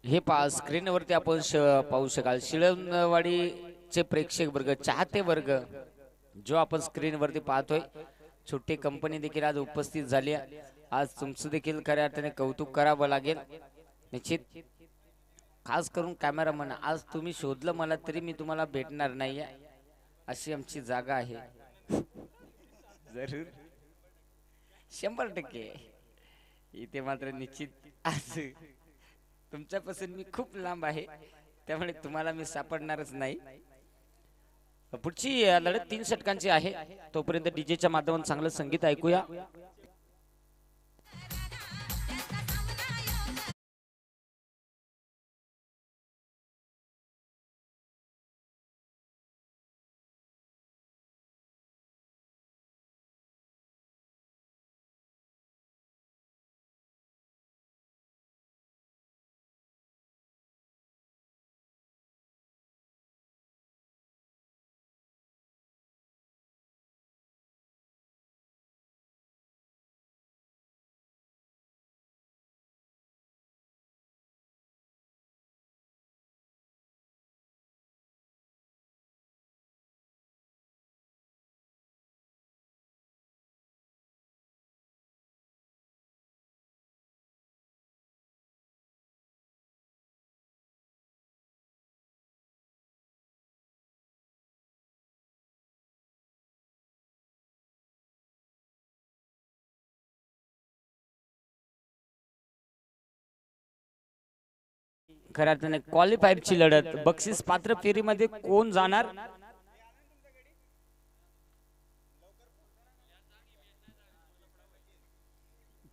हे स्क्रीनवरती आपण पाहू शकाल शिळणवाडीचे प्रेक्षक वर्ग चाहते वर्ग जो आपण स्क्रीनवरती पाहतोय छोटी कंपनी देखील आज उपस्थित झाली आहे। आज तुमचं देखील खऱ्या अर्थाने कौतुक करावं लागेल निश्चित। खास करून कॅमेरामन आज तुम्ही शोधलं मला तरी मी तुम्हाला भेटणार नाही अशी आमची जागा आहे। जरूर 100% इथे मात्र निश्चित आज तुमच्यापासून मी खूप लांब आहे त्यामुळे तुम्हाला मी सापडणारच नाही। पुढची लढत 3 षटकांची आहे तोपर्यंत डीजेच्या माध्यमातून चांगलं संगीत ऐकूया। खऱ्या अर्थाने क्वालिफायरची लढत बक्षीस पात्र फेरीमध्ये कोण जाणार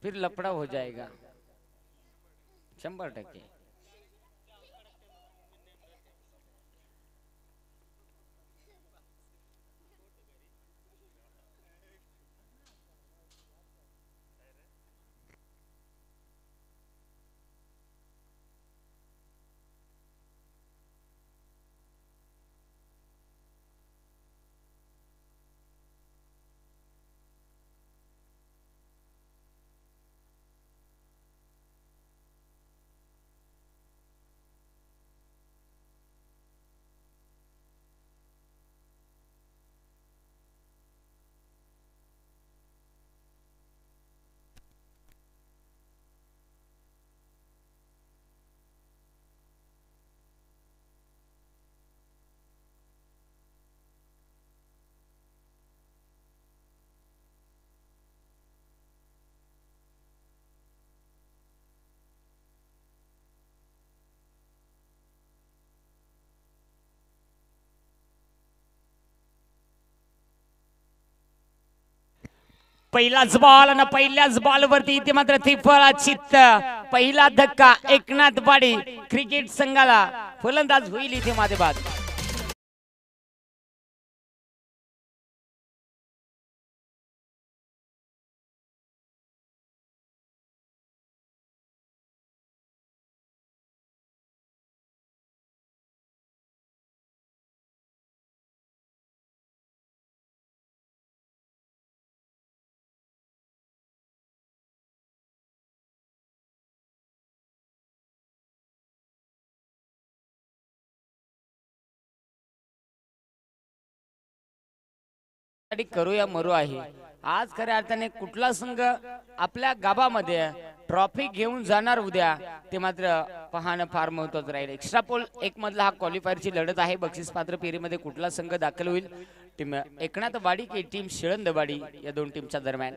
फिर लफड़ा हो जाएगा 100%। पहिलाच बॉल आणि पहिल्याच बॉल वरती इथे मात्र त्रिफळा चित्त पहिला धक्का एकनाथ वाडी क्रिकेट संघाला फलंदाज होईल इथे माते बाद। करूया मरू आहे आज खऱ्या अर्थाने कुठला संघ आपल्या गावामध्ये ट्रॉफी घेऊन जाणार उद्या ते मात्र पाहणं फार महत्त्वाचं राहील। एक्स्ट्रा पोल 1 मधला हा क्वालिफायरची लढत आहे बक्षीस पात्र फेरीमध्ये कुठला संघ दाखल होईल टीम एकनाथ वाडी की टीम शिळंदवाडी या दोन टीमच्या दरम्यान।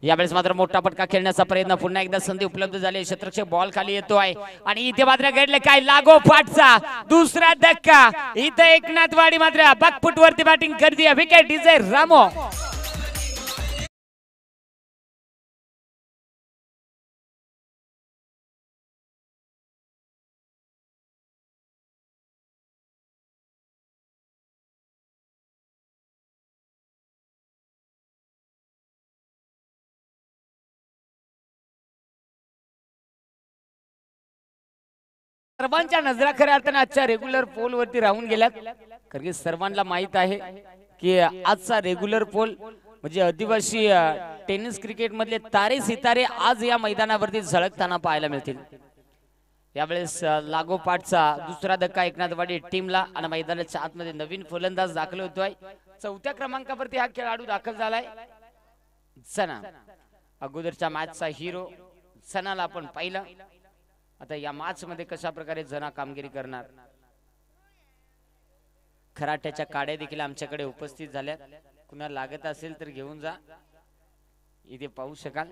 यावेळेस मात्र मोठा पटका खेळण्याचा प्रयत्न पुन्हा एकदा संधी उपलब्ध झाली क्षेत्ररक्षक बॉल खाली येतोय आणि इथे मात्र घडले काय लागो फाटचा दुसरा धक्का इथे एकनाथ वाडी मात्र बॅकफुट वरती बॅटिंग करते विकेट इज रामो। सर्वांच्या नजरा खऱ्या अर्थाने आजच्या रेग्युलर पोल वरती राहून गेल्यात कारण की सर्वांना माहित आहे की आजचा रेग्युलर पोल म्हणजे आदिवासी टेनिस क्रिकेट मधले तारे सितारे आज या मैदानावरती झळकताना पाहायला मिळतील। यावेळेस लागोपाठचा दुसरा धक्का एकनाथवाडी टीमला आणि मैदानाच्या आतमध्ये नवीन फलंदाज दाखल होतोय। चौथ्या क्रमांकावरती हा खेळाडू दाखल झालाय सना। अगोदरच्या मॅचचा हिरो सनाला आपण पाहिलं। आता या मॅच मध्ये कशा प्रकारे जना कामगिरी करणार। खराट्याच्या काड्या देखील आमच्याकडे उपस्थित झाल्या, कुणाला लागत असेल तर घेऊन जा, इथे पाहू शकाल।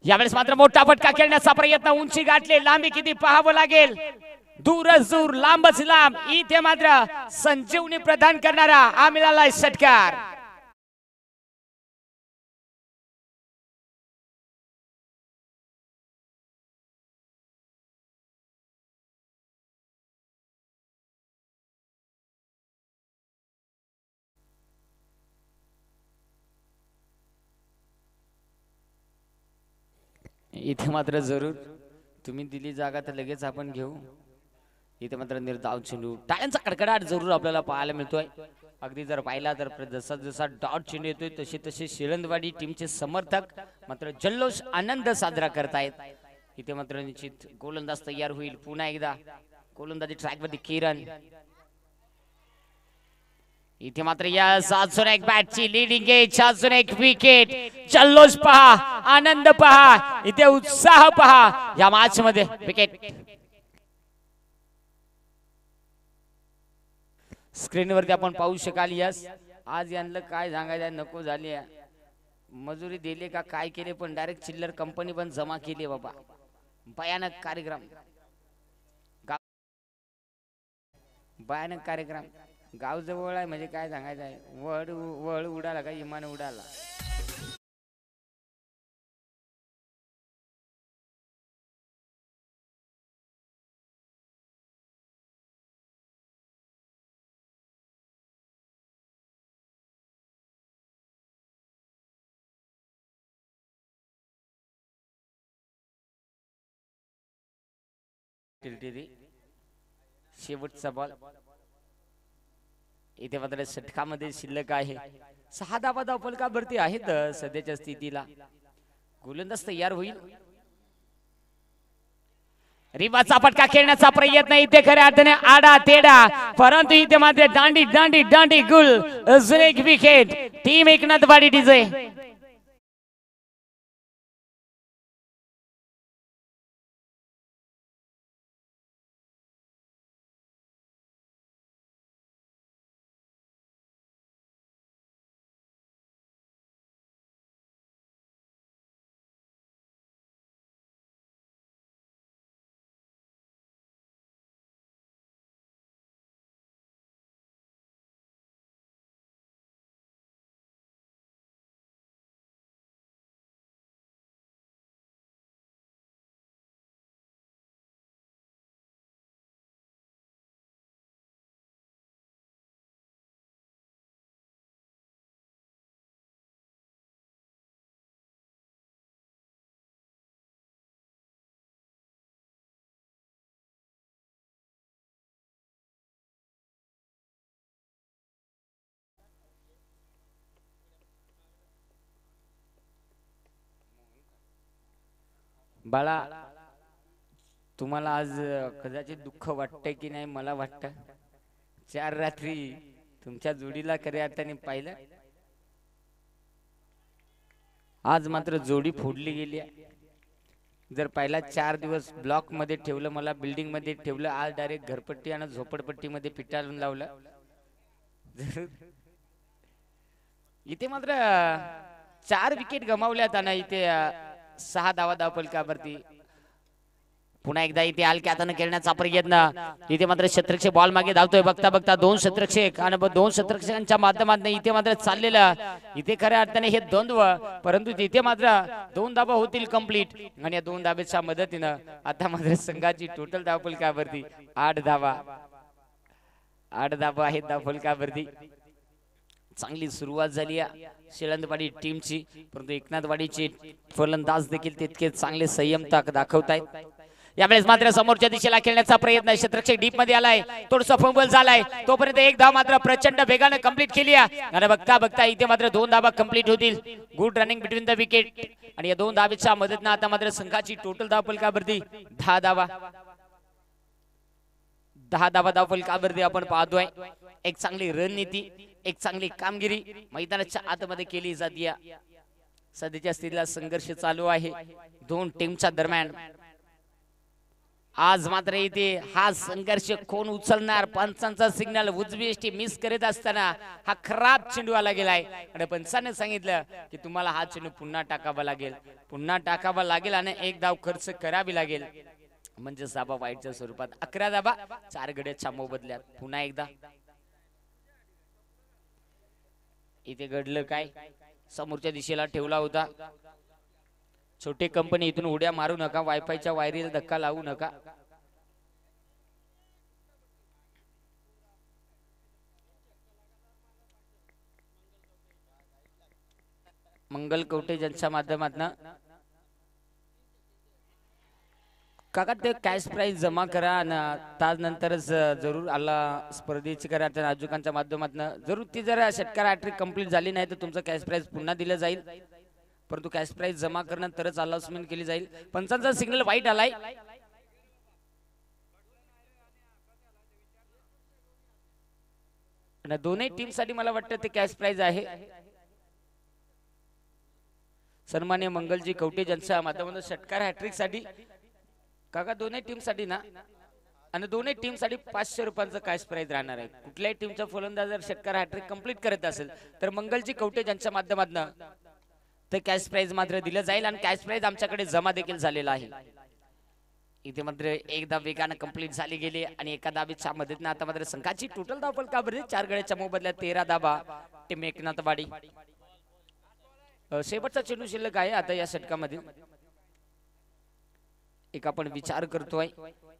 यावेळेस मात्र मोठा फटका खेळण्याचा प्रयत्न, उंची गाठले, लांबी किती पाहावं लागेल, दूरच दूर लांबच लांब, इथे मात्र संजीवनी प्रदान करणारा हा मिळालाय षटकार। इथे मात्र जरूर तुम्ही दिली जागा तर लगेच आपण घेऊ। इथे मात्र निर्धाव चेंडू, टाळ्यांचा कडकडाट जरूर आपल्याला पाहायला मिळतोय। अगदी जर पाहिला तर जसा जसा डॉट चेंडू येतोय तसे तसे शिळंदवाडी टीमचे समर्थक मात्र जल्लोष आनंद साजरा करतायत। इथे मात्र निश्चित गोलंदाज तयार होईल पुन्हा एकदा। गोलंदाजी ट्रॅक वरती किरण, इथे मात्र या अजून एक बॅटची लीडिंग एज, अजून एक विकेट, जल्लोष पहा, आनंद पहा, इथे उत्साह पहा या मॅच मध्ये। विकेट स्क्रीनवरती आपण पाहू शकाल। यस, आज यांना काय सांगायचं नको झाली, मजुरी दिली का काय केले, पण डायरेक्ट चिल्लर कंपनी पण जमा केली बाबा। भयानक कार्यक्रम, भयानक कार्यक्रम, गाव जवळ आहे म्हणजे काय सांगायचं आहे, वळ उडाला का विमान उडाला। शेवटचा बॉल, इथे मात्र षटकामध्ये शिल्लक आहे 6 धावा फलकावरती आहेत सध्याच्या स्थितीला। गोलंदाज तयार होईल, रिवाचा फटका खेळण्याचा प्रयत्न, इथे खऱ्या अर्थाने आडा तेडा, परंतु इथे मात्र दांडी दांडी दांडी गुल, अजून एक विकेट, टीम एकनाथवाडी डीजे। बाळा, तुम्हाला आज कदाचित दुःख वाटतंय की नाही, मला वाटतं 4 रात्री तुमच्या जोडीला खऱ्या अर्थाने पाहिलं, आज मात्र जोडी फोडली गेली। जर पहिला 4 दिवस ब्लॉक मध्ये ठेवलं, मला बिल्डिंग मध्ये ठेवलं, आज डायरेक्ट घरपट्टी आणि झोपडपट्टी मध्ये पिटाळून लावलं। इथे मात्र 4 विकेट गमावल्यात आणि इथे 6 धावा फलकावरती। पुन्हा एकदा इथे हलक्या हाताने खेळण्याचा प्रयत्न, इथे मात्र शतरक्षक बॉल मागे धावतोय, बघता बघता 2 शतरक्षक आणि 2 शतरक्षकांच्या माध्यमातून इथे मात्र चाललेलं, इथे खऱ्या अर्थाने हे द्वंद्व, परंतु तिथे मात्र 2 धावा होतील कंप्लीट आणि या 2 धाब्याच्या मदतीनं आता मात्र संघाची टोटल धावफलकावरती 8 धावा आहेत धावफलकावरती। चांगली सुरुवात झाली आहे शिळंदवाडी टीमची, परंतु एकनाथवाडीचे फलंदाज देखील तितके चांगले संयम दाखवतायत। यावेळेस मात्र समोरच्या दिशेला खेळण्याचा प्रयत्न क्षेत्ररक्षक डीप मध्ये आलाय थोडंसं फंबल झालाय तोपर्यंत एक धाव मात्र प्रचंड वेगाने कंप्लीट केली आणि बघता बघता इथे मात्र 2 धावा कंप्लीट होतील good running between the wicket आणि या 2 धावेच्या मदतीने आता मात्र संघाची टोटल धाव फलकावरती 10 धावा 10 धावा धाव फलकावरती आपण पाहतोय एक चांगली रणनीती एक चांगली कामगिरी मैदानाच्या आतमध्ये केली जाते सध्याच्या स्थितीला संघर्ष चालू आहे 2 टीमच्या दरम्यान आज मात्र इथे हा संघर्ष कोण उचलणार पंचांचा सिग्नल उजवी एसटी मिस करत असताना हा खराब चेंडू आला गेलाय आणि पंचाने सांगितलं की तुम्हाला हा चेंडू पुन्हा टाकावा लागेल आणि एक धाव खर्च करावी लागेल म्हणजे धाबा वाईटच्या स्वरूपात 11 धाबा 4 गड्याच्या मोबदल्यात पुन्हा एकदा इथे घडलं काय समोरच्या दिशेला ठेवला होता छोटी कंपनी इथून उड्या मारू नका वायफायच्या वायरीला धक्का लावू नका मंगल कवटे ज्यांच्या माध्यमातून काका ते कॅश प्राइस जमा करा आणि त्यानंतरच जरूर आला स्पर्धेची करा त्या आयोजकांच्या माध्यमातून जरूर ती जर षटकार हॅट्रिक कंप्लीट झाली नाही तर तुमचं कॅश प्राइस पुन्हा दिलं जाईल परंतु कॅश प्राइस जमा करण्यानंतरच अनाउन्समेंट केली जाईल पंचांचा सिग्नल वाईट आलाय आणि दोन्ही टीम साठी मला वाटतं ते कॅश प्राइस आहे सन्मान्य मंगलजी कवटे ज्यांच्या माध्यमातून षटकार हॅट्रिक साठी काका दोन्ही टीम साठी ना आणि दोन्ही टीम साठी 500 रुपयांचं कॅश प्राइस राहणार आहे कुठल्याही टीमचा फलंदाज जर षटकार हॅट्रिक कंप्लीट करत असेल तर मंगलजी कवटे ज्यांच्या माध्यमातून ते कॅश प्राइस मात्र दिलं जाईल आणि कॅश प्राइस आमच्याकडे जमा देखील झालेला आहे इथे मात्र एक धाव वेगाने कंप्लीट झाली गेली आणि एका धावेच्या मदतीने आता मात्र संघाची टोटल धाव फलकावरती 4 गड्याच्या मोबदल्यात 13 धावा टीम एकनाथवाडी शेवटचा चेंडू शिल्लक आहे आता या षटकामध्ये एक आपण विचार करतोय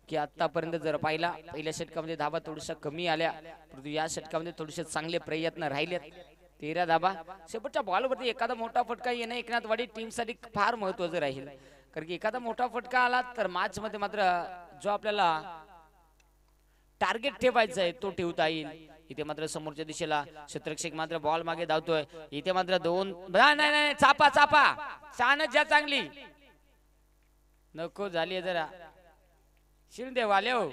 की आतापर्यंत जर पाहिला पहिल्या षटकामध्ये धावा थोड्याशा कमी आल्या परंतु या षटकामध्ये थोडेसे चांगले प्रयत्न राहिलेत 13 धावा शेवटच्या बॉलवरती एखादा मोठा फटका येणं एकनाथवाडी टीम साठी फार महत्त्वाचं राहील कारण की एखादा मोठा फटका आला तर मॅच मध्ये मात्र जो आपल्याला टार्गेट ठेवायचा आहे तो ठेवता येईल इथे मात्र समोरच्या दिशेला क्षेत्ररक्षक मात्र बॉल मागे धावतोय इथे मात्र 2 नाही चापा छानच ज्या चांगली नको झाली जरा शिंदे वाले हो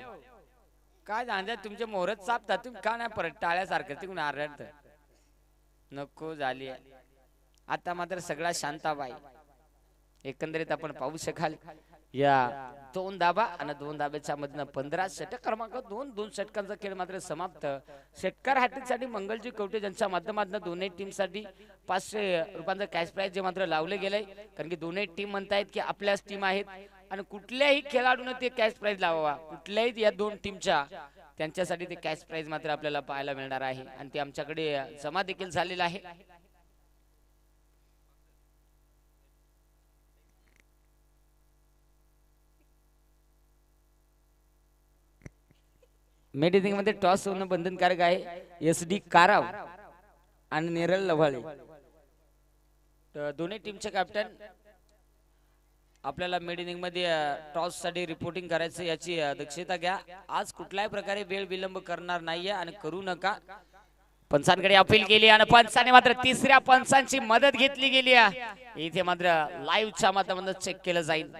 काय जाणत्या तुमचे मोहरत चापतात तुम्ही का नाही परत टाळ्यासारखं तिकडून आरडत नको झाली आता मात्र सगळा शांताबाई एकंदरीत आपण पाहू शकाल या 2 धाबा आणि 2 धाब्याच्या मधनं 15 षटक क्रमांक 2 षटकांचा खेळ मात्र समाप्त षटकार हॅट्रिक साठी मंगलजी कवटे ज्यांच्या माध्यमातून दोन्ही टीम साठी 500 रुपयांचं कॅश प्राइज जे मात्र लावले गेलंय कारण की दोन्ही टीम म्हणतायत की आपल्याच टीम आहेत आणि कुठल्याही खेळाडूने ते कॅश प्राइज लावावा कुठल्याही या 2 टीमच्या त्यांच्यासाठी ते कॅश प्राइज मात्र आपल्याला पाहायला मिळणार आहे आणि ते आमच्याकडे जमा देखील झालेला आहे मेडिसिन मध्ये टॉस होणं बंधनकारक आहे SD काराव आणि निरल लव्हाळे दोन्ही टीमचे कॅप्टन आपल्याला मेडिसिन मध्ये टॉस साठी रिपोर्टिंग करायचं याची दक्षता घ्या आज कुठल्याही प्रकारे वेळ विलंब करणार नाहीये आणि करू नका पंचांकडे अपील केली आणि पंचाने मात्र तिसऱ्या पंचांची मदत घेतली गेली इथे मात्र लाईव्हच्या माध्यमातून चेक केलं जाईल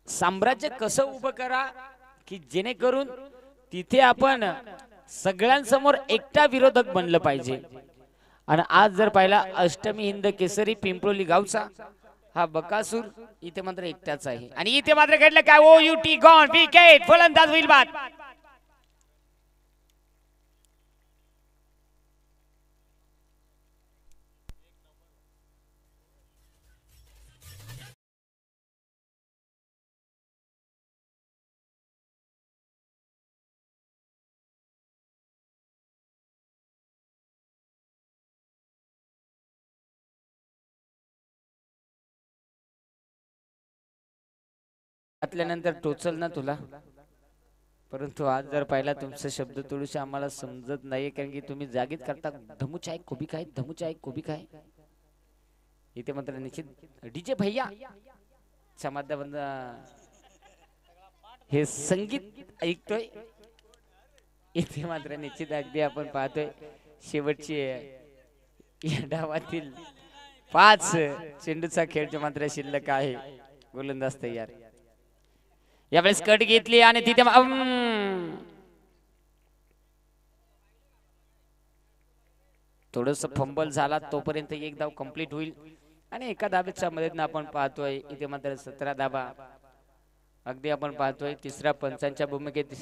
साम्राज्य कसं उभं करा की जेणेकरून तिथे आपण सगळ्यांसमोर एकटा विरोधक बनलं पाहिजे आणि आज जर पाहिला अष्टमी हिंद केसरी पिंपरोली गावचा हा बकासूर इथे मात्र एकटाच आहे आणि इथे मात्र घडलं काय OUT गॉन विकेट फलंदाज होईल बाद घातल्यानंतर टोचल ना तुला परंतु आज जर पाहिला तुमचे शब्द थोडेसे आम्हाला समजत नाही कारण की तुम्ही जागीच करता धमुचाय कोबी काय इथे मात्र निश्चित डीजे भैया च्या माध्यमातून हे संगीत ऐकतोय. इथे मात्र निश्चित अगदी आपण पाहतोय शेवटची या डावातील 5 चेंडूचा खेळ मात्र शिल्लक आहे. गोलंदाज तयार. यावेळेस कट घेतली आणि तिथे थोडस फंबल झाला तोपर्यंत एक धाव कंप्लीट होईल आणि एका धावेच्या मदतीने आपण पाहतोय इथे मात्र 17 धावा. अगदी आपण पाहतोय तिसऱ्या पंचांच्या भूमिकेत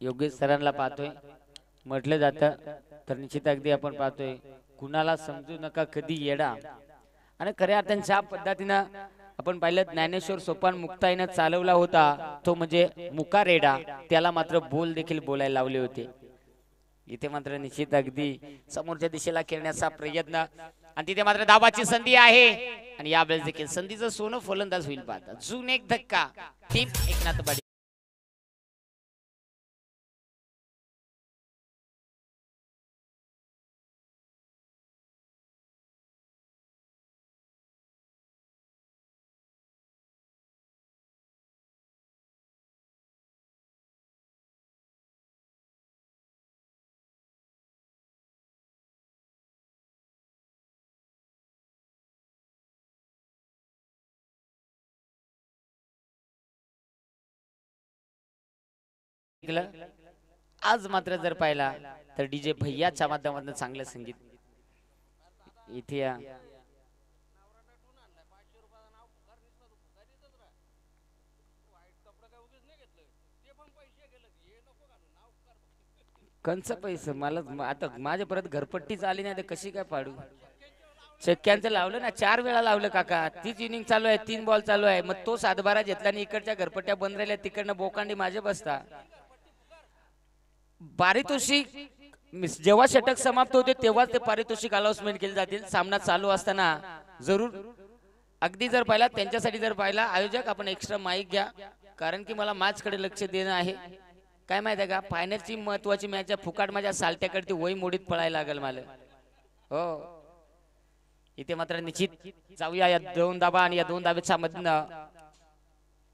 योगेश सरांना पाहतोय. म्हटलं जातं तर निश्चित अगदी आपण पाहतोय कुणाला समजू नका कधी येडा. आणि खऱ्या अर्थाने ज्या पद्धतीनं आपण पाहिलं ज्ञानेश्वर सोपान मुक्ताईनं चालवला होता तो म्हणजे मुका रेडा, त्याला मात्र बोल देखील बोलायला लावले होते. इथे मात्र निश्चित अगदी समोरच्या दिशेला खेळण्याचा प्रयत्न आणि तिथे मात्र धावाची संधी आहे आणि यावेळेस देखील संधीचं सोनं फलंदाज होईल. पाहता जून एक धक्का टीम एकनाथ बाडी. आज मात्र जर पाहिला तर डीजे भैयाच्या माध्यमातून चांगलं संगीत इथे कंच पैसे मला आता माझ्या परत घरपट्टीच आली नाही तर कशी काय पाडू. चक्क्यांचं लावलं ना 4 वेळा लावलं काका. तीच इनिंग चालू आहे 3 बॉल चालू आहे. मग तो 7-12 घेतला आणि इकडच्या घरपट्ट्या बंद राहिल्या तिकडनं बोकांडी माझे बसता. पारितोषिक जेव्हा षटक समाप्त होते तेव्हा ते पारितोषिक अनाउन्समेंट केले जातील. सामना चालू असताना जरूर अगदी जर पाहिला त्यांच्यासाठी जर पाहिला आयोजक आपण एक्स्ट्रा माईक घ्या कारण की मला मॅच कडे लक्ष देणं आहे. काय माहिती आहे का फायनलची महत्वाची मॅच आहे. फुकाट माझ्या सालट्याकडे वय मोडीत पळायला लागेल मला. हो इथे मात्र निश्चित जाऊया या 2 धाबा आणि या 2 धाब्याच्या मधनं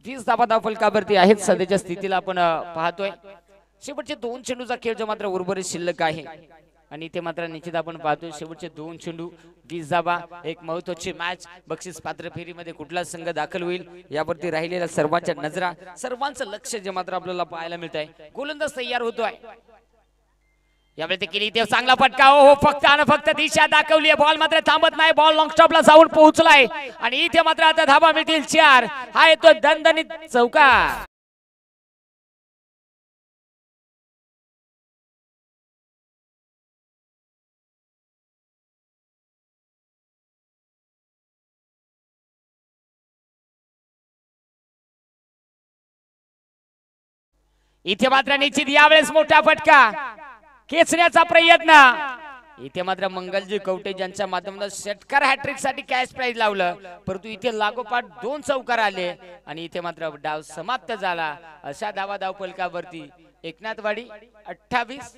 20 धाबा धाव फलकावरती आहेत. सध्याच्या स्थितीला आपण पाहतोय शेवटचे 2 चेंडूचा खेळ जो मात्र उर्वरित शिल्लक आहे आणि इथे मात्र निश्चित आपण पाहतोय शेवटचे 2 चेंडू 20 धाबा. एक महत्त्वाची मॅच बक्षीस पात्र फेरीमध्ये कुठला संघ दाखल होईल यावरती राहिलेल्या सर्वांच्या नजरा सर्वांचं लक्ष जे मात्र आपल्याला पाहायला मिळत आहे. गोलंदाज तयार होतोय यावेळी देखील इथे चांगला फटका. हो फक्त आणि फक्त दिशा दाखवली आहे. बॉल मात्र थांबत नाही. बॉल लॉंग स्टॉपला जाऊन पोहोचलाय आणि इथे मात्र आता धाबा मिळतील 4. हा येतो दणदणीत चौकार. इथे मात्र निश्चित यावेळेस मोठा फटका खेचण्याचा प्रयत्न. इथे मात्र मंगलजी कवटे ज्यांच्या माध्यमातून षटकार हॅट्रिक साठी कॅश प्राइज लावलं परंतु इथे लागोपाठ 2 चौकार आले आणि इथे मात्र डाव समाप्त झाला. अशा धावा धाव फलकावरती एकनाथवाडी 28.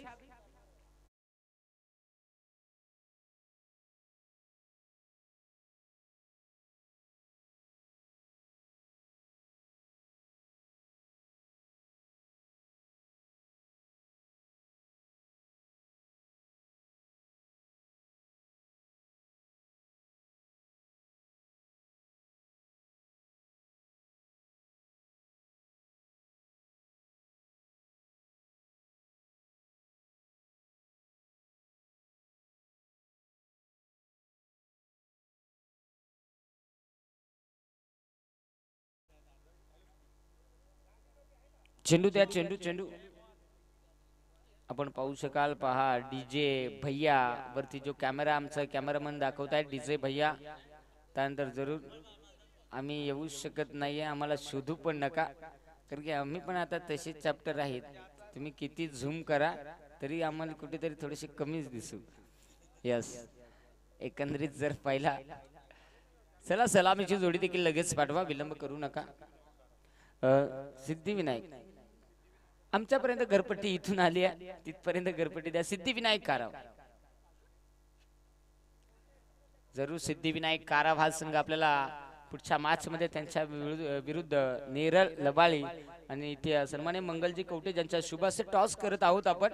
चेंडू त्या चेंडू आपण पाहू शकाल. पहा डीजे भैया वरती जो कॅमेरा आमचा कॅमेरामन दाखवताय डीजे भैया. त्यानंतर जरूर आम्ही येऊ शकत नाहीये आम्हाला शोधू पण नका कारण की आम्ही पण आता तसेच चॅप्टर आहेत. तुम्ही किती झूम करा तरी आम्हाला कुठेतरी थोडेसे कमीच दिसू. यस एकंदरीत जर पाहिला चला सलामीची जोडी देखील लगेच पाठवा विलंब करू नका. सिद्धिविनायक आमच्यापर्यंत घरपट्टी इथून आली आहे तिथपर्यंत घरपट्टी द्या. सिद्धिविनायक काराव जरूर सिद्धिविनायक कारव हा संघ आपल्याला पुढच्या मॅच मध्ये त्यांच्या विरुद्ध नेरळ लबाळी आणि इथे सन्मान्य मंगलजी कवटे ज्यांच्या शुभ असे टॉस करत आहोत आपण.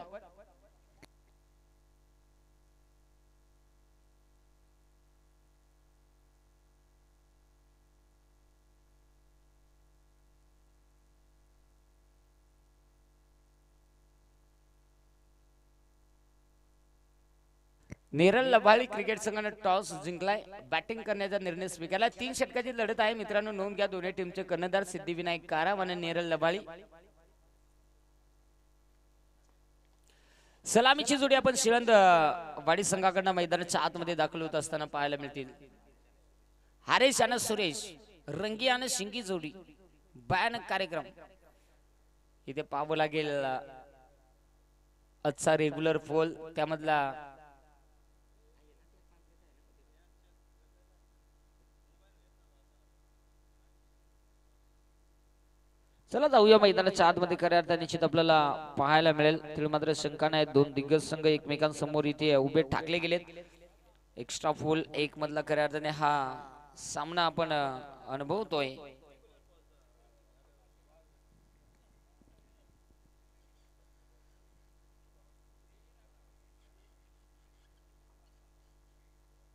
नेरळ लबाळी क्रिकेट संघाने टॉस जिंकलाय. बॅटिंग करण्याचा निर्णय स्वीकारला. 3 षटकाची लढत आहे मित्रांनो, नोंद घ्या. दोन्ही टीमचे कर्णधार सिद्धिविनायक कारव आणि नेरळ लबाळी. सलामीची जोडी आपण शिळंद वाडी संघाकडनं मैदानाच्या आतमध्ये दाखल होत असताना पाहायला मिळतील. हरेश आणि सुरेश रंगी आणि शिंगी जोडी, भयानक कार्यक्रम इथे पाहावं लागेल. आजचा रेग्युलर फोल त्यामधला चला जाऊया मैदानाच्या आतमध्ये. खऱ्या अर्थाने निश्चित आपल्याला पाहायला मिळेल. तिथे मात्र शंका नाही, दोन दिग्गज संघ एकमेकांसमोर इथे उभे ठाकले गेलेत. एक्स्ट्रा फुल एक मधला खऱ्या अर्थाने हा सामना आपण अनुभवतोय.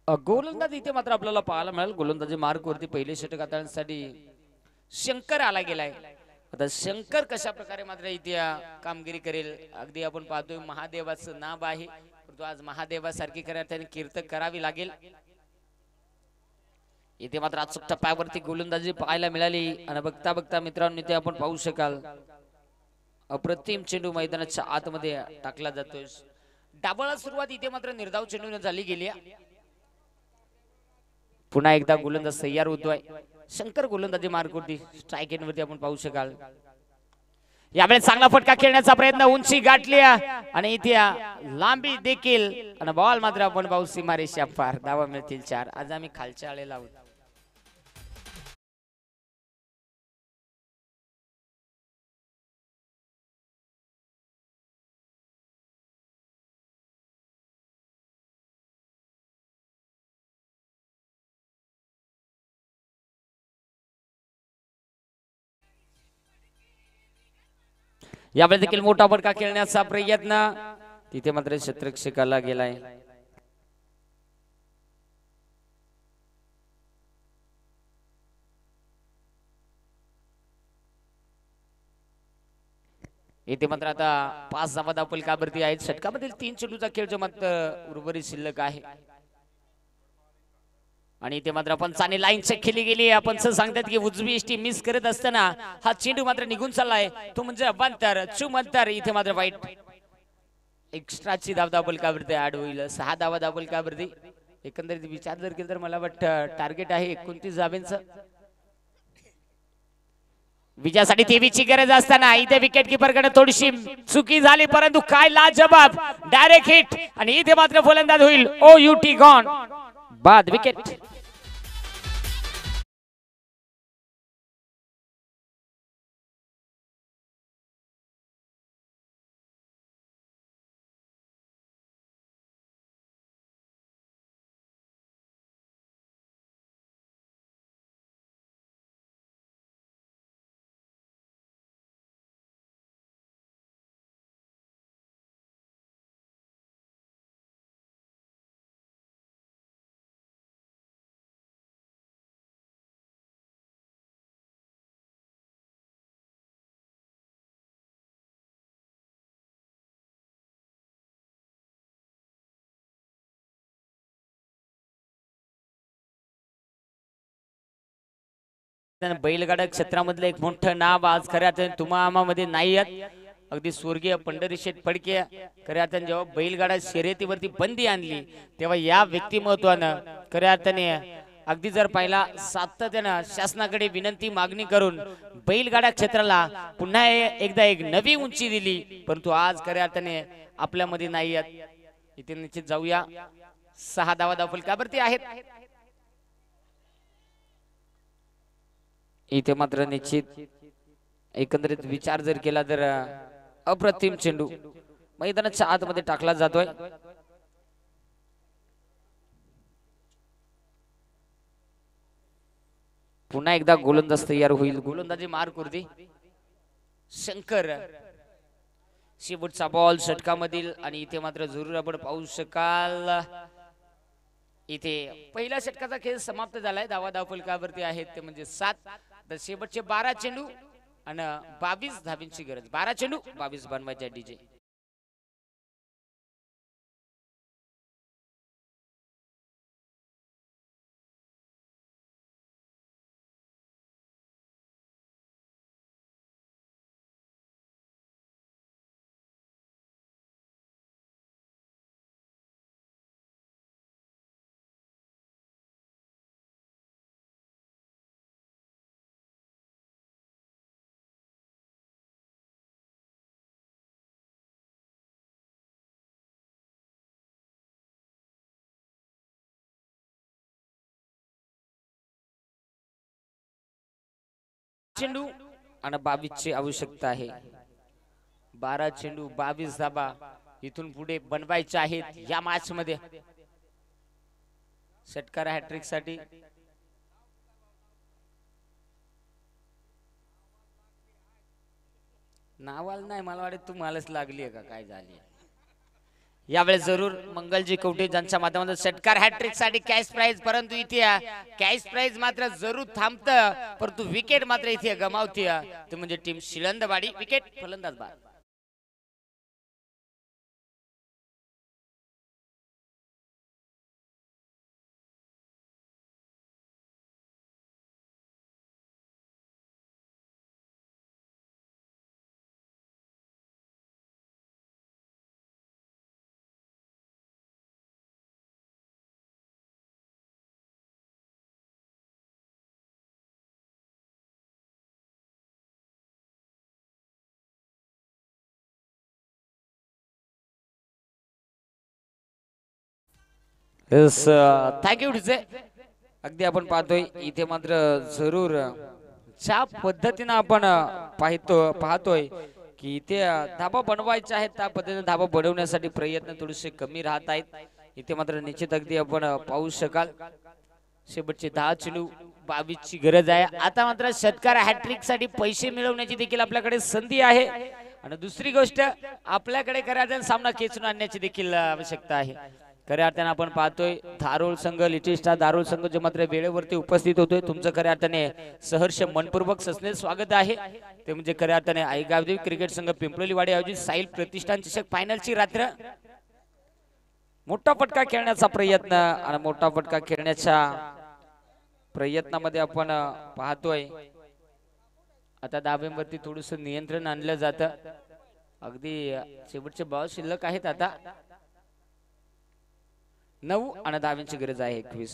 गोलंदाज इथे मात्र आपल्याला पाहायला मिळेल. गोलंदाजी मार्क वरती पहिले षटक हाताळण्यासाठी शंकर आला गेलाय. आता शंकर कशा प्रकारे मात्र इथे कामगिरी करेल. अगदी आपण पाहतोय महादेवाचं नाव आहे, परंतु आज महादेवासारखी खऱ्या अर्थाने कीर्तन करावी लागेल. इथे मात्र अचूक टप्प्यावरती गोलंदाजी पाहायला मिळाली आणि बघता बघता मित्रांनो इथे आपण पाहू शकाल अप्रतिम चेंडू मैदानाच्या आतमध्ये टाकला जातोय. डाबळा सुरुवात इथे मात्र निर्धाव चेंडूने झाली गेली. पुन्हा एकदा गोलंदाज तयार होतोय. शंकर गोलंदाजी मार्कवरती स्ट्राईक एंड वरती आपण पाहू शकाल. यावेळेस चांगला फटका खेळण्याचा प्रयत्न, उंची गाठली आणि इथे लांबी देखील आणि बॉल मात्र आपण पाहू सीमारेषा पार. धावा मिळतील 4. आज आम्ही खालच्या आलेला आहोत. यावेळी देखील मोठा फटका खेळण्याचा प्रयत्न, तिथे मात्र क्षेत्ररक्षकाला गेलाय. इथे मात्र आता 5 धावा धावफलकावरती आहेत. षटकामधील 3 चेंडूचा खेळ जो मात्र उर्वरित शिल्लक आहे आणि इथे मात्र पंचाने लाईन चेक केली गेली. आपण सांगतात की उजवी इष्टी मिस करत असताना हा चेंडू मात्र निघून चाललाय. तो म्हणजे अबांतर चुमंतर. इथे मात्र वाईट एक्स्ट्राची धाव धावफलकावरती ऍड होईल. 6 धावा धावफलकावरती. एकंदरीत विचार जर केला तर मला वाटतं टार्गेट आहे 29 धावांचं. विजयासाठी तेवीची गरज असताना इथे विकेट किपरकडे थोडीशी चुकी झाली, परंतु काय लाजबाब डायरेक्ट हिट आणि इथे मात्र फलंदाज होईल ओ यू टी गॉन बाद विकेट. बैलगाडा क्षेत्रामधलं एक मोठं नाव आज खऱ्या अर्थाने तुमामामध्ये नाही आहेत. अगदी स्वर्गीय पंढरी शेठ फडके खऱ्या अर्थाने जेव्हा बैलगाडा शर्यतीवरती बंदी आणली तेव्हा या व्यक्तिमत्वानं खऱ्या अर्थाने अगदी जर पाहिला सातत्यानं शासनाकडे विनंती मागणी करून बैलगाडा क्षेत्राला पुन्हा एकदा एक नवी उंची दिली, परंतु आज खऱ्या अर्थाने आपल्यामध्ये नाही आहेत. इथे निश्चित जाऊया. 6 धावा धावफलकावरती आहेत. इथे मात्र निश्चित एकंदरीत विचार जर केला तर अप्रतिम चेंडू मैदानाच्या आतमध्ये टाकला जातोय. पुन्हा एकदा गोलंदाज तयार होईल. गोलंदाजी मार कुर्दी शंकर. शेवटचा बॉल षटकामधील आणि इथे मात्र जरूर आपण पाहू शकाल इथे पहिल्या षटकाचा खेळ समाप्त झालाय. धावा धावफलकावरती आहेत ते म्हणजे 7. तर शेवटचे 12 चेंडू आणि 22 धावींची गरज. 12 चेंडू 22 बनवायचे डीजे. चेंडू आणि 22 ची आवश्यकता आहे. 12 चेंडू 22 धाबा इथून पुढे बनवायचे आहेत या मॅच मध्ये. षटकार हॅट्रिक साठी नावाल नाही मला वाटत तुम्हालाच लागली आहे का काय झाली. यावेळेस जरूर मंगलजी कवठे ज्यांच्या माध्यमातून षटकार हॅट्रिक साठी कॅश प्राइज. परंतु इथे कॅश प्राइज मात्र जरूर थांबत परंतु विकेट मात्र इथे गमावते ते म्हणजे टीम शिळंदवाडी. विकेट फलंदाज बाद. Thank you DJ. अगदी आपण पाहतोय इथे मात्र जरूर ज्या पद्धतीने आपण पाहतोय की इथे धाबा बनवायचे आहेत त्या पद्धतीने धाबा बनवण्यासाठी प्रयत्न थोडेसे कमी राहत आहेत. इथे मात्र निश्चित अगदी आपण पाहू शकाल शेवटचे 10 चेंडू 22 ची गरज आहे. आता मात्र षटकार हॅट्रिक साठी पैसे मिळवण्याची देखील आपल्याकडे संधी आहे आणि दुसरी गोष्ट आपल्याकडे करायचा सामना खेचून आणण्याची देखील आवश्यकता आहे. खऱ्या अर्थाने आपण पाहतोय धारोळ संघ लिटिल स्टार धारोळ संघ जे मात्र वेळेवरती उपस्थित होतोय. तुमचं खऱ्या अर्थाने सहर्ष मनपूर्वक सस्ने स्वागत आहे. ते म्हणजे खऱ्या अर्थाने आईगावदेवी क्रिकेट संघ पिंपळीवाडी आयोजित साहिल प्रतिष्ठान चषक फायनलची रात्र. मोठा फटका खेळण्याचा प्रयत्न आणि मोठा फटका खेळण्याच्या प्रयत्नामध्ये आपण पाहतोय आता धाब्यांवरती थोडस नियंत्रण आणलं जातं. अगदी शेवटचे बॉल शिल्लक आहेत. आता 9 आणि धाव्यांची गरज आहे. 21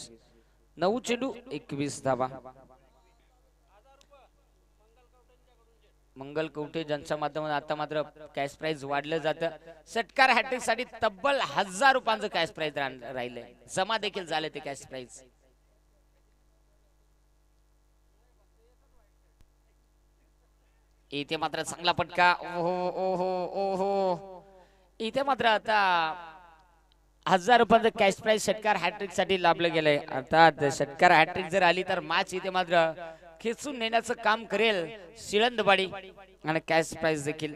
9 चेंडू 21 धावा. मंगल कवठे ज्यांच्या माध्यमातून आता मात्र कॅश प्राइज वाढलं जातं. षटकार हॅट्रिक साठी तब्बल 1000 रुपयांचं कॅश प्राइज राहिलंय. जमा देखील झाले ते कॅश प्राइज. इथे मात्र चांगला फटका. ओहो ओहो ओहो. इथे मात्र आता 1000 रुपयांचं कॅश प्राइज षटकार हॅट्रिक साठी लाभलं गेलंय. अर्थात षटकार हॅट्रिक जर आली तर मॅच इथे मात्र खेचून नेण्याचं काम करेल शिळंदवाडी आणि कॅश प्राइज देखील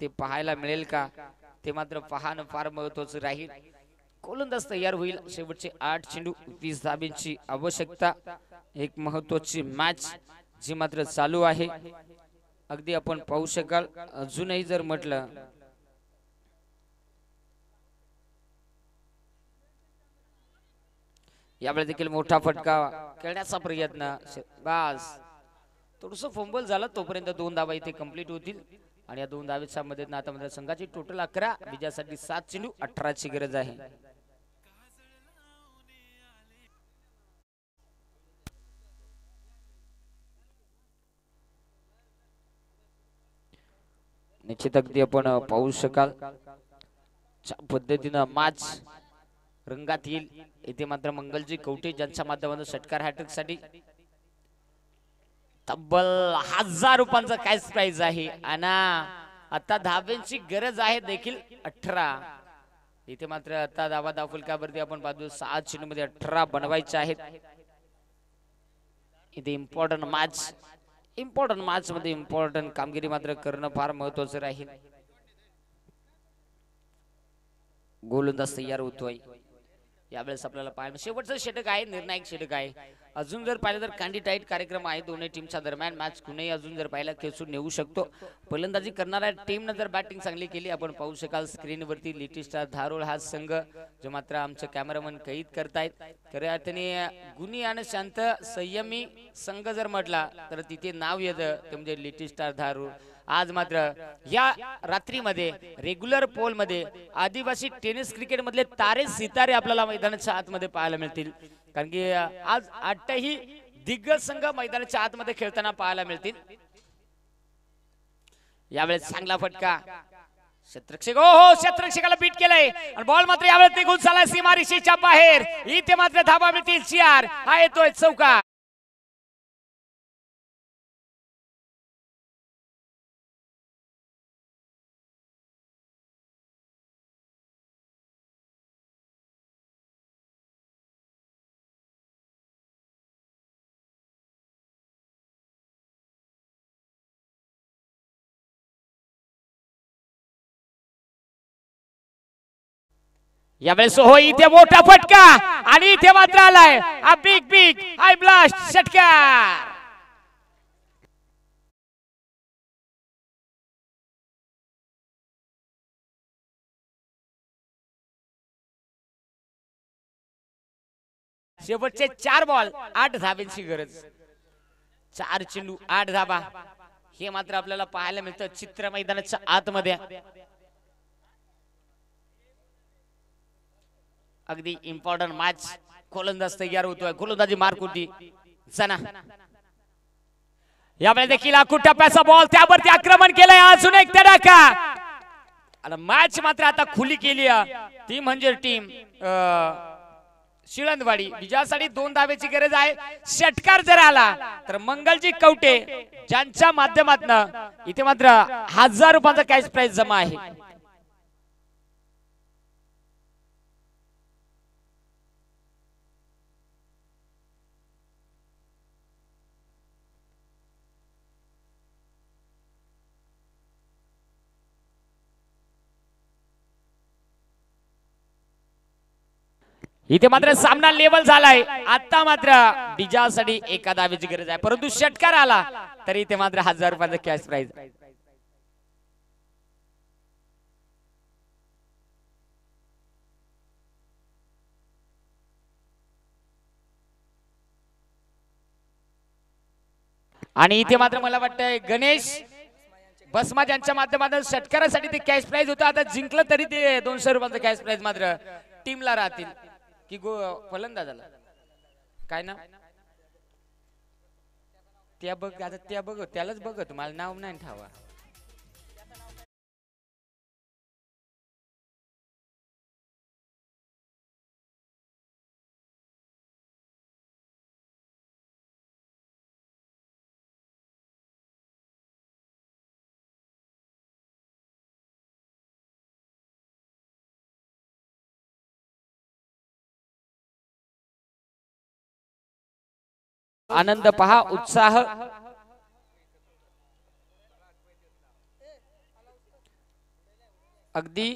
ते पाहायला मिळेल का ते मात्र पाहणं फार महत्वाचं राहील. गोलंदाज तयार होईल. शेवटचे 8 चेंडू 20 धाब्यांची आवश्यकता. एक महत्वाची मॅच जी मात्र चालू आहे. अगदी आपण पाहू शकाल अजूनही जर म्हटलं यावेळी देखील मोठा फटका खेळण्याचा प्रयत्न. बस थोडस फंबल झाला तोपर्यंत 2 धावा इथे कंप्लीट होतील आणि या 2 धावेच्या मदतीने आता मध्ये संघाची टोटल 11 विजयासाठी 7 चेंडू 18 ची गरज आहे. निश्चित अगदी आपण पाहू शकाल पद्धतीनं मॅच रंगात येईल. इथे मात्र मंगलजी कवठे ज्यांच्या माध्यमातून षटकार हॅट्रिक साठी तब्बल 1000 रुपयांचा कॅश प्राइज आहे आणि आता धाब्यांची गरज आहे देखील 18. इथे मात्र आता धावा फलकावरती आपण पाहतो 6 चेंडू मध्ये 18 बनवायचे आहेत. इथे इम्पॉर्टंट मॅच मध्ये इम्पॉर्टंट कामगिरी मात्र करणं फार महत्वाचं राहील. गोलंदाज तयार होतोय. यावेळेस आपल्याला पाहायला शेवटचं षटक आहे, निर्णायक षटक आहे. अजून जर पाहिलं तर कांडी टाईट कार्यक्रम आहे दोन्ही टीमच्या दरम्यान. मॅच कुणीही अजून जर पाहिला खेचून नेऊ शकतो. फलंदाजी करणाऱ्या टीमनं जर बॅटिंग चांगली केली, आपण पाहू शकाल स्क्रीनवरती लिटिल स्टार धारोळ हा संघ जो मात्र आमचे कॅमेरामन कैद करतायत. खऱ्या अर्थाने गुणी आणि शांत संयमी संघ जर म्हटला तर तिथे नाव येतं ते म्हणजे लिटिल स्टार धारोळ. आज मात्र या रात्रीमध्ये रेग्युलर पोल मध्ये आदिवासी टेनिस क्रिकेट मधले तारे सितारे आपल्याला मैदानाच्या आतमध्ये पाहायला मिळतील. कारण की आज 8ही दिग्गज संघ मैदानाच्या आतमध्ये खेळताना पाहायला मिळतील. यावेळेस चांगला फटका क्षेत्ररक्षक क्षेत्ररक्षकाला बीट केलंय आणि बॉल मात्र यावेळेस निघून झाला सीमारेषेच्या बाहेर. इथे मात्र धाबा मिळतील 4. हा येतोय चौका. यावेळेस इथे मोठा फटका आणि इथे मात्र आलाय बिग हाय ब्लास्ट षटकार. शेवटचे 4 बॉल 8 धाब्यांची गरज. 4 चेंडू 8 धाबा हे मात्र आपल्याला पाहायला मिळतं चित्र मैदानाच्या आतमध्ये. अगदी इम्पॉर्टंट मॅच. गोलंदाज तयार होतोय. गोलंदाजी मार्क होती सना. यावेळेस देखील टप्प्याचा बॉल त्यावरती आक्रमण केलंय. अजून एक तडाखा आणि मॅच मात्र आता खुली केली. ती म्हणजे टीम शिळंदवाडी. विजयासाठी 2 धाब्याची गरज आहे. षटकार जर आला तर मंगलजी कवटे ज्यांच्या माध्यमातून इथे मात्र 1000 रुपयांचा कॅश प्राइज जमा आहे. इथे मात्र सामना लेवल झालाय. आता मात्र विजयासाठी 1 धाब्याची गरज आहे. परंतु षटकार आला तरी इथे मात्र 1000 रुपयांचा कॅश प्राइज. आणि इथे मात्र मला वाटतंय गणेश बसमा ज्यांच्या माध्यमातून षटकारासाठी ते कॅश प्राइज होतं. आता जिंकलं तरी ते 200 रुपयांचा कॅश प्राइज मात्र टीमला राहतील की फलंदाजाला. काय ना त्या बघ आता त्या बघ त्यालाच बघत मला नाव नाही ठावा. आनंद पहा उत्साह. अगदी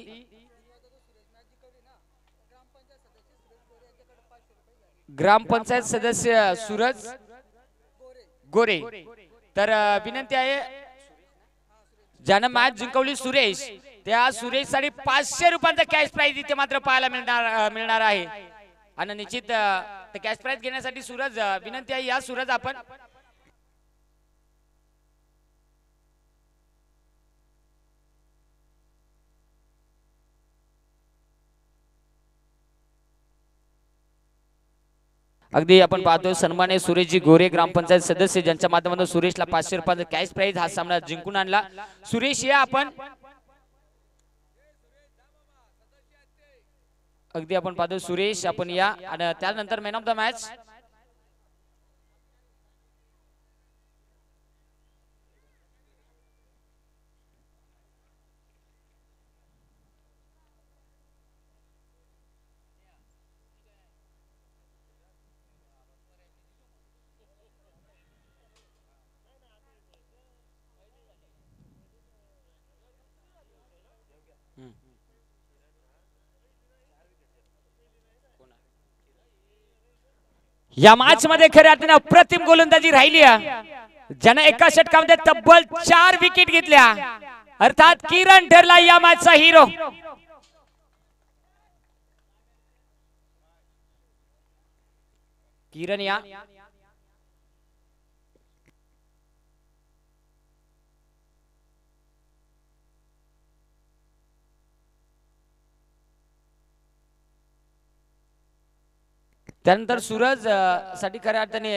ग्रामपंचायत सदस्य सूरज गोरे. तर विनंती आहे ज्यानं मॅच जिंकवली सुरेश त्या सुरेश साठी 500 रुपयांचा कॅश प्राइज इथे मात्र पाहायला मिळणार आहे. आणि निश्चित कॅश प्राइज घेण्यासाठी सूरज विनंती आहे या सूरज आपण अगदी आपण पाहतोय सन्मान्य सुरेशजी गोरे ग्रामपंचायत सदस्य ज्यांच्या माध्यमातून सुरेशला 500 रुपयांचा कॅश प्राइज हा सामना जिंकून आणला. सुरेश या आपण अगदी आपण पाहतो सुरेश आपण या आणि त्यानंतर मॅन ऑफ द मॅच या मॅच मध्ये खऱ्या अर्थाने अप्रतिम गोलंदाजी राहिली ज्यानं एका षटकामध्ये तब्बल 4 विकेट घेतल्या अर्थात किरण ठरला या मॅचचा हिरो किरण या त्यानंतर सूरज साठी खऱ्या अर्थाने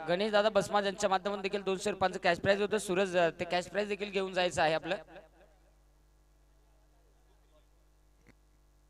गणेश दादा बसमा यांच्या माध्यमातून देखील 200 रुपयांचं कॅश प्राइज होतं सूरज ते कॅश प्राइज देखील घेऊन जायचं आहे आपलं